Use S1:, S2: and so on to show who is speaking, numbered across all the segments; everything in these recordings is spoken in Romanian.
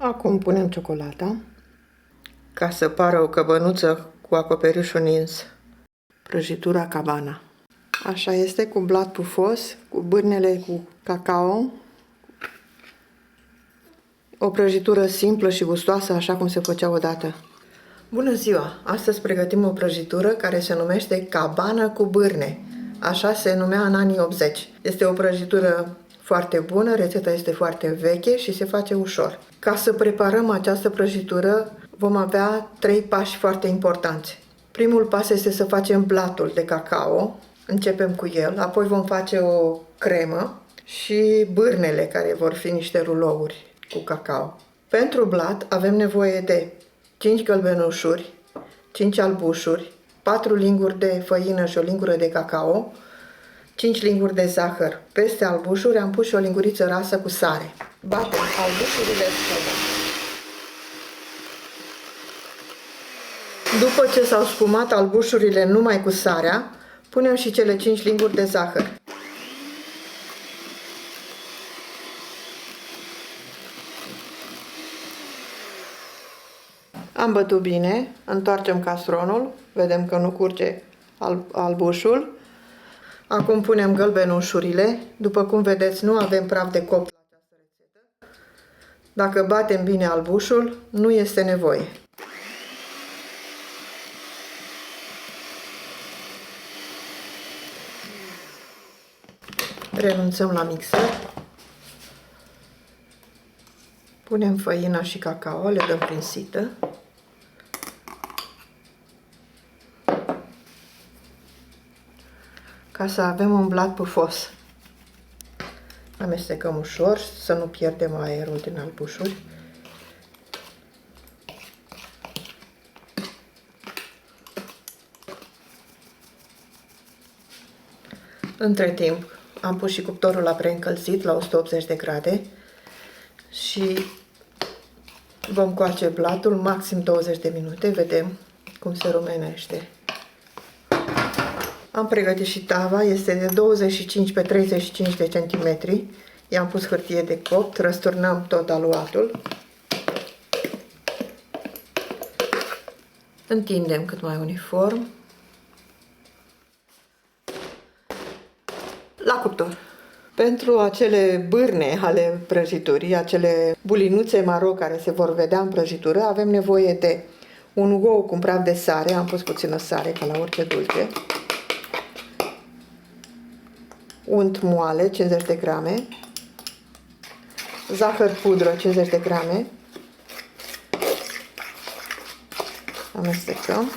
S1: Acum punem ciocolata ca să pară o căbănuță cu acoperișul nins. Prăjitura cabana. Așa este, cu blat pufos, cu bârnele cu cacao. O prăjitură simplă și gustoasă, așa cum se făcea odată. Bună ziua! Astăzi pregătim o prăjitură care se numește cabana cu bârne. Așa se numea în anii 80. Este o prăjitură foarte bună, rețeta este foarte veche și se face ușor. Ca să preparăm această prăjitură vom avea 3 pași foarte importanți. Primul pas este să facem blatul de cacao. Începem cu el, apoi vom face o cremă și bârnele, care vor fi niște rulouri cu cacao. Pentru blat avem nevoie de 5 gălbenușuri, 5 albușuri, 4 linguri de făină și o lingură de cacao, 5 linguri de zahăr. Peste albușuri am pus și o linguriță rasă cu sare. Batem albușurile spumă. După ce s-au spumat albușurile numai cu sarea, punem și cele 5 linguri de zahăr. Am bătut bine, întoarcem castronul, vedem că nu curge albușul. Acum punem gălbenușurile. După cum vedeți, nu avem praf de copt la această rețetă. Dacă batem bine albușul, nu este nevoie. Renunțăm la mixer. Punem făina și cacao, le dăm prin sită. Ca să avem un blat pufos. Amestecăm ușor, să nu pierdem aerul din albușuri. Între timp am pus și cuptorul la preîncălzit la 180 de grade și vom coace blatul maxim 20 de minute, vedem cum se rumenește. Am pregătit și tava, este de 25 pe 35 de centimetri. I-am pus hârtie de copt, răsturnăm tot aluatul. Întindem cât mai uniform. La cuptor. Pentru acele bârne ale prăjiturii, acele bulinuțe maro care se vor vedea în prăjitură, avem nevoie de un ou cu un praf de sare, am pus puțină sare ca la orice dulce, unt moale 50 de grame, zahăr pudră 50 de grame, amestecăm.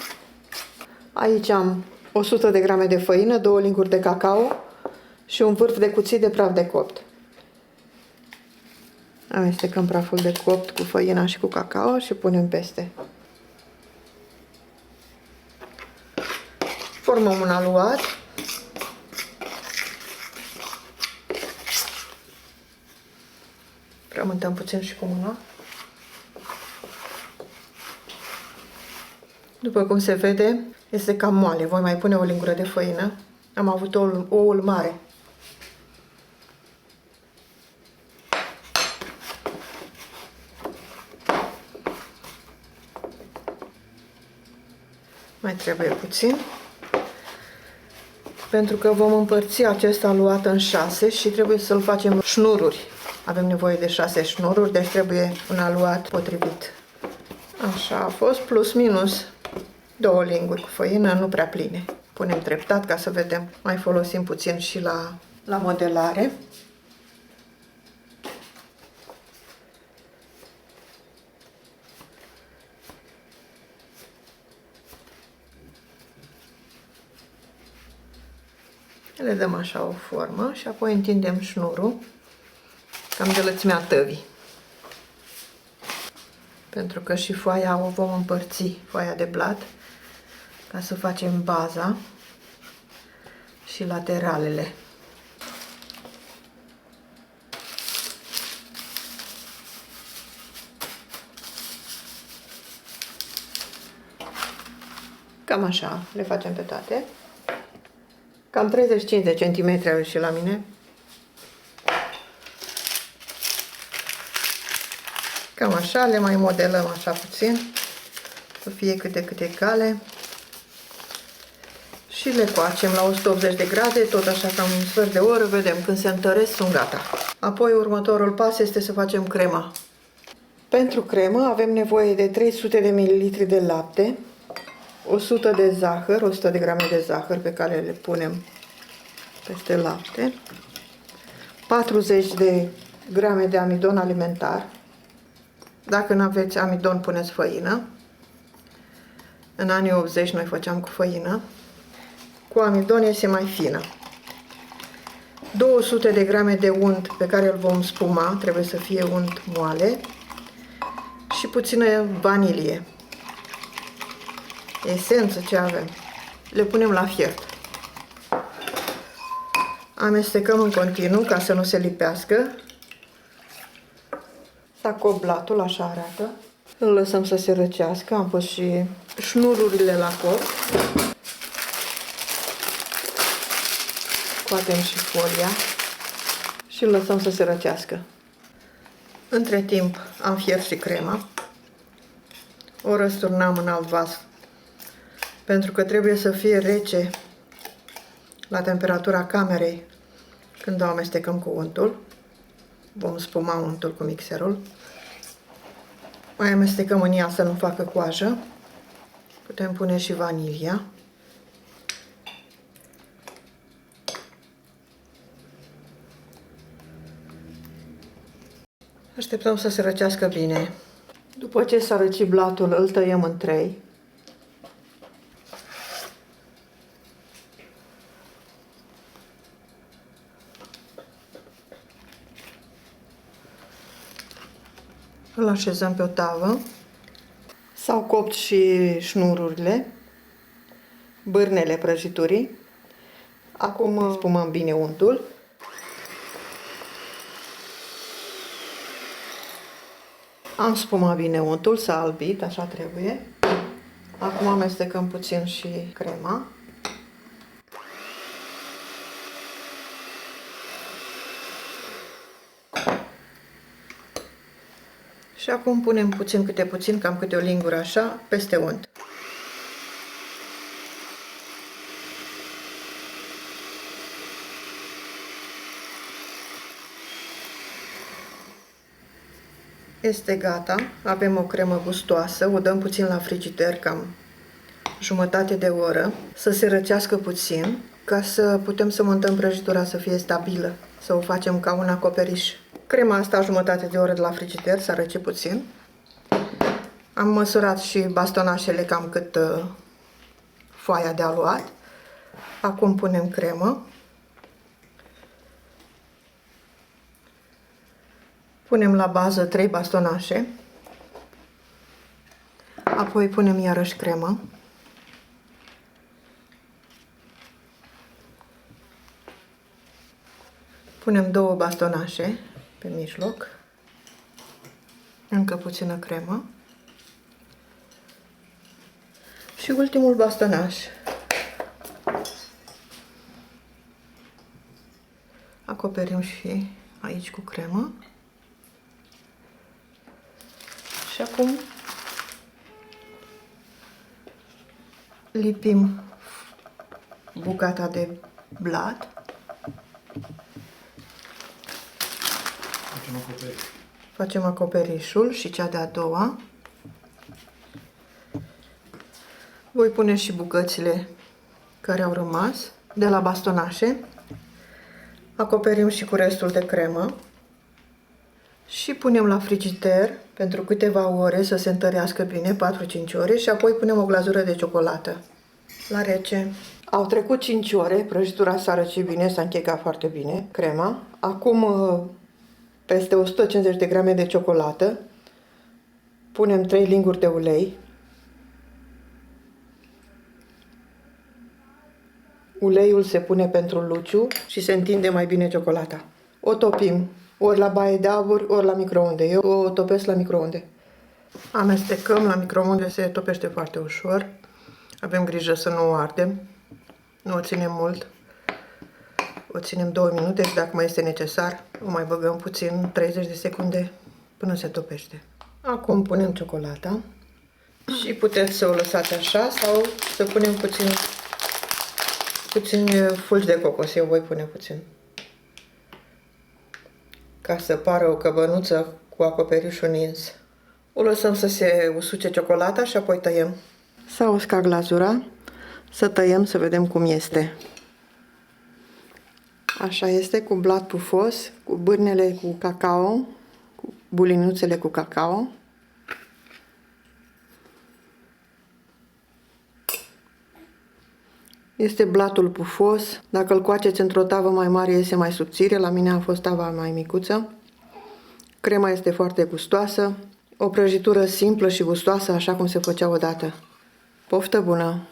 S1: Aici am 100 de grame de făină, 2 linguri de cacao și un vârf de cuțit de praf de copt. Amestecăm praful de copt cu făina și cu cacao și punem peste. Formăm un aluat. Frământăm puțin și cu mâna. După cum se vede, este cam moale. Voi mai pune o lingură de făină. Am avut oul mare. Mai trebuie puțin. Pentru că vom împărți acest aluat în 6 și trebuie să-l facem șnururi. Avem nevoie de 6 șnururi, deci trebuie un aluat potrivit. Așa a fost, plus minus 2 linguri cu făină, nu prea pline. Punem treptat ca să vedem. Mai folosim puțin și la modelare. Le dăm așa o formă și apoi întindem șnurul cam de lățimea tăvii. Pentru că și foaia o vom împărți, foaia de blat, ca să facem baza și lateralele. Cam așa le facem pe toate. Cam 35 de centimetri au ieșit la mine. Cam așa, le mai modelăm așa puțin, să fie cât de cât egale. Și le coacem la 180 de grade, tot așa cam un sfert de oră, vedem când se întăresc, sunt gata. Apoi următorul pas este să facem crema. Pentru cremă avem nevoie de 300 de ml de lapte, 100 de zahăr, 100 de grame de zahăr pe care le punem peste lapte, 40 de grame de amidon alimentar. Dacă nu aveți amidon, puneți făină. În anii 80 noi făceam cu făină. Cu amidon iese mai fină. 200 de grame de unt pe care îl vom spuma, trebuie să fie unt moale. Și puțină vanilie. Esență ce avem. Le punem la fiert. Amestecăm în continuu ca să nu se lipească. S-a copt blatul, așa arată. Îl lăsăm să se răcească. Am pus și șnururile la copt. Scoatem și folia și îl lăsăm să se răcească. Între timp am fiert și crema. O răsturnam în alt vas pentru că trebuie să fie rece la temperatura camerei când o amestecăm cu untul. Vom spuma untul cu mixerul. Mai amestecăm în ea să nu facă coajă. Putem pune și vanilia. Așteptăm să se răcească bine. După ce s-a răcit blatul, îl tăiem în 3. Îl așezăm pe o tavă. S-au copt și șnururile, bârnele prăjiturii. Acum spumăm bine untul. Am spumat bine untul, s-a albit, așa trebuie. Acum amestecăm puțin și crema. Și acum punem puțin câte puțin, cam câte o lingură așa, peste unt. Este gata, avem o cremă gustoasă, o dăm puțin la frigider, cam jumătate de oră, să se răcească puțin, ca să putem să montăm prăjitura să fie stabilă, să o facem ca un acoperiș. Crema asta jumătate de oră de la frigider, s-a răcit puțin. Am măsurat și bastonașele cam cât foaia de aluat. Acum punem cremă. Punem la bază 3 bastonașe. Apoi punem iarăși cremă. Punem 2 bastonașe pe mijloc. Încă puțină cremă. Și ultimul bastonaș. Acoperim și aici cu cremă. Și acum lipim bucata de blat. Facem acoperișul și cea de-a doua. Voi pune și bucățile care au rămas de la bastonașe. Acoperim și cu restul de cremă. Și punem la frigider pentru câteva ore să se întărească bine, 4-5 ore, și apoi punem o glazură de ciocolată la rece. Au trecut 5 ore, prăjitura s-a răcit bine, s-a închegat foarte bine, crema. Acum peste 150 de grame de ciocolată, punem 3 linguri de ulei. Uleiul se pune pentru luciu și se întinde mai bine ciocolata. O topim ori la baie de aur, ori la microunde. Eu o topesc la microunde. Amestecăm, la microunde se topește foarte ușor. Avem grijă să nu o ardem. Nu o ținem mult. O ținem 2 minute și dacă mai este necesar, o mai băgăm puțin, 30 de secunde, până se topește. Acum punem ciocolata și puteți să o lăsați așa sau să punem puțin fulgi de cocos. Eu voi pune puțin. Ca să pară o căbănuță cu acoperișul nins. O lăsăm să se usuce ciocolata și apoi tăiem. S-a uscat glazura. Să tăiem să vedem cum este. Așa este, cu blat pufos, cu bârnele cu cacao, cu bulinuțele cu cacao. Este blatul pufos. Dacă îl coaceți într-o tavă mai mare, iese mai subțire. La mine a fost tava mai micuță. Crema este foarte gustoasă. O prăjitură simplă și gustoasă, așa cum se făcea odată. Poftă bună!